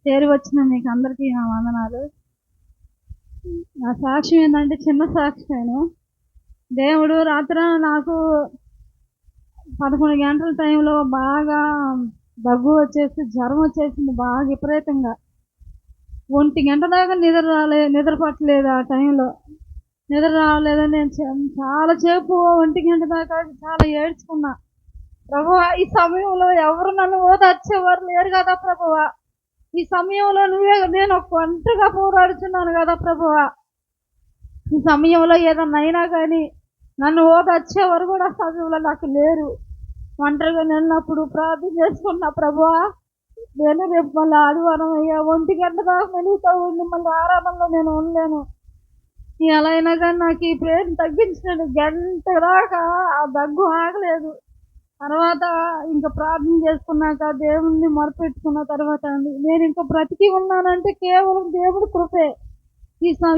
చేరి వచ్చిన మీకు అందరికీ నా వందనాలు. నా సాక్ష్యం ఏంటంటే చిన్న సాక్ష్యమేను. దేవుడు రాత్ర నాకు 11 గంటల టైంలో బాగా దగ్గు వచ్చేసి, జ్వరం వచ్చేసింది బాగా విపరీతంగా. 1 గంట దాకా నిద్ర పట్టలేదు ఆ టైంలో. నిద్ర రాలేదని నేను చాలా సేపు 1 గంట దాకా చాలా ఏడ్చుకున్నా. ప్రభువా, ఈ సమయంలో ఎవరు నన్ను ఓదార్చేవారు లేరు కదా ప్రభువా. ఈ సమయంలో నేను ఒంటరిగా పోరాడుతున్నాను కదా ప్రభువా. ఈ సమయంలో ఏదన్నా అయినా కానీ నన్ను ఓదార్చేవారు కూడా ఆ సమయంలో నాకు లేరు. ఒంటరిగా నిన్నప్పుడు ప్రార్థన చేసుకున్న ప్రభువా, నేను రేపు మళ్ళీ ఆదివారం అయ్యా 1 గంట దాకా మెలుగుతూ ఉండి మళ్ళీ ఆరాధనలో నేను ఉండలేను. ఎలా అయినా కానీ నాకు ఈ ప్రేమ తగ్గించినాడు. గంట దాకా ఆ దగ్గు ఆగలేదు. తర్వాత ఇంకా ప్రార్థన చేసుకున్నాక దేవుణ్ణి మొరపెట్టుకున్న తర్వాత నేను ఇంకా బ్రతికి ఉన్నానంటే కేవలం దేవుడి కృపే.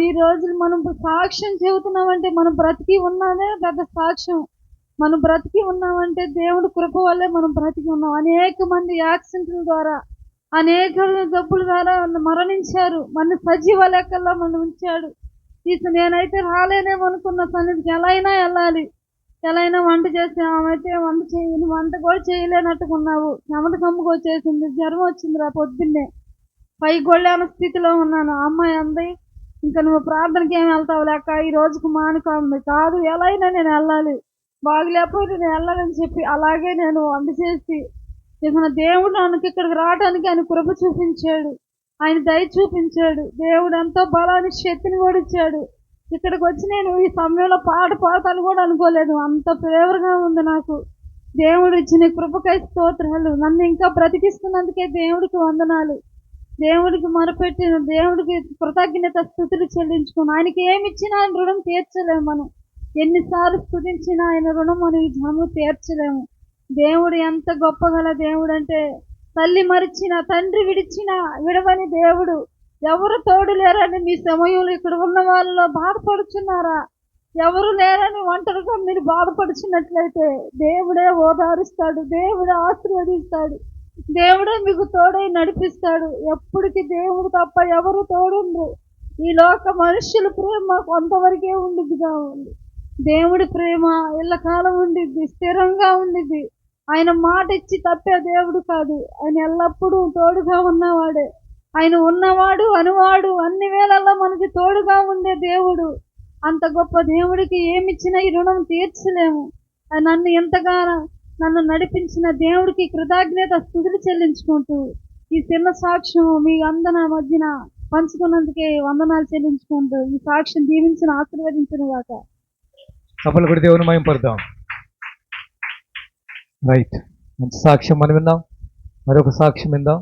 ఈ రోజులు మనం సాక్ష్యం చెబుతున్నామంటే మనం బ్రతికి ఉన్నామే పెద్ద సాక్ష్యం. మనం బ్రతికి ఉన్నామంటే దేవుడి కృప వల్లే మనం బ్రతికి ఉన్నాం. అనేక మంది యాక్సిడెంట్ల ద్వారా, అనేక జబ్బుల ద్వారా మరణించారు. మన సజీవ లెక్కల్లో మనం ఉంచాడు. నేనైతే రాలేనేమో అనుకున్న సన్నిధికి ఎలా అయినా వెళ్ళాలి. ఎలా అయినా వంట చేసి ఆమైతే వంట కూడా చేయలేనట్టుకున్నావు. చెమట కమ్ముకు వచ్చేసింది, జ్వరం వచ్చింది రా పొద్దున్నే. పైకి గొళ్ళేన స్థితిలో ఉన్నాను. అమ్మాయి అంది, ఇంకా నువ్వు ప్రార్థనకి ఏమి వెళ్తావు లేక ఈ రోజుకు మానుకోండి. కాదు, ఎలా అయినా నేను వెళ్ళాలి, బాగులేకపోతే నేను వెళ్ళాలని చెప్పి అలాగే నేను వంట చేసి ఇక దేవుడు నన్ను ఇక్కడికి రావడానికి ఆయన కృప చూపించాడు. ఆయన దయ చూపించాడు. దేవుడు ఎంతో బలాన్ని శక్తిని కూడా ఇచ్చాడు. ఇక్కడికి వచ్చి నేను ఈ సమయంలో పాట పాడతాను కూడా అనుకోలేదు. అంత ఫేవర్గా ఉంది నాకు. దేవుడు ఇచ్చిన కృపకై స్తోత్రాలు. నన్ను ఇంకా బ్రతికిస్తున్నందుకే దేవుడికి వందనాలు. దేవుడికి మొరపెట్టిన దేవుడికి కృతజ్ఞత స్థుతులు చెల్లించుకుని ఆయనకి ఏమి ఇచ్చినా ఆయన రుణం తీర్చలేము. మనం ఎన్నిసార్లు స్తుతించినా ఆయన రుణం మనం ఈ జన్మ తీర్చలేము. దేవుడు ఎంత గొప్పగల దేవుడు అంటే, తల్లి మరిచిన, తండ్రి విడిచిన విడవని దేవుడు. ఎవరు తోడు లేరని మీ సమయంలో ఇక్కడ ఉన్న వాళ్ళలో బాధపడుచున్నారా? ఎవరు లేరని ఒంటరిగా మీరు బాధపడుచున్నట్లయితే దేవుడే ఓదారుస్తాడు, దేవుడే ఆశీర్వదిస్తాడు, దేవుడే మీకు తోడై నడిపిస్తాడు. ఎప్పటికీ దేవుడు తప్ప ఎవరు తోడుండ్రు. ఈ లోక మనుష్యుల ప్రేమ కొంతవరకే ఉండిద్దిగా ఉంది. దేవుడి ప్రేమ ఎల్లకాలం ఉండిద్ది, స్థిరంగా ఉండిద్ది. ఆయన మాట ఇచ్చి తప్పే దేవుడు కాదు. ఆయన ఎల్లప్పుడూ తోడుగా ఉన్నవాడే. ఆయన ఉన్నవాడు అనువాడు అన్ని వేళల్లో మనకి తోడుగా ఉండే దేవుడు. అంత గొప్ప దేవుడికి ఏమిచ్చినా ఈ రుణం తీర్చలేము. నన్ను ఎంతగానో నన్ను నడిపించిన దేవుడికి కృతజ్ఞత స్తుతులు చెల్లించుకుంటూ ఈ చిన్న సాక్ష్యం మీ అందరి మధ్యన పంచుకున్నందుకే వందనాలు చెల్లించుకుంటూ ఈ సాక్ష్యం దీవించిన ఆశీర్వదించిన గాక. కపలు కూడా దేవుని మహిమపడతాం. రైట్, మంచి సాక్ష్యం మనం విందాం. మరొక సాక్ష్యం విందాం.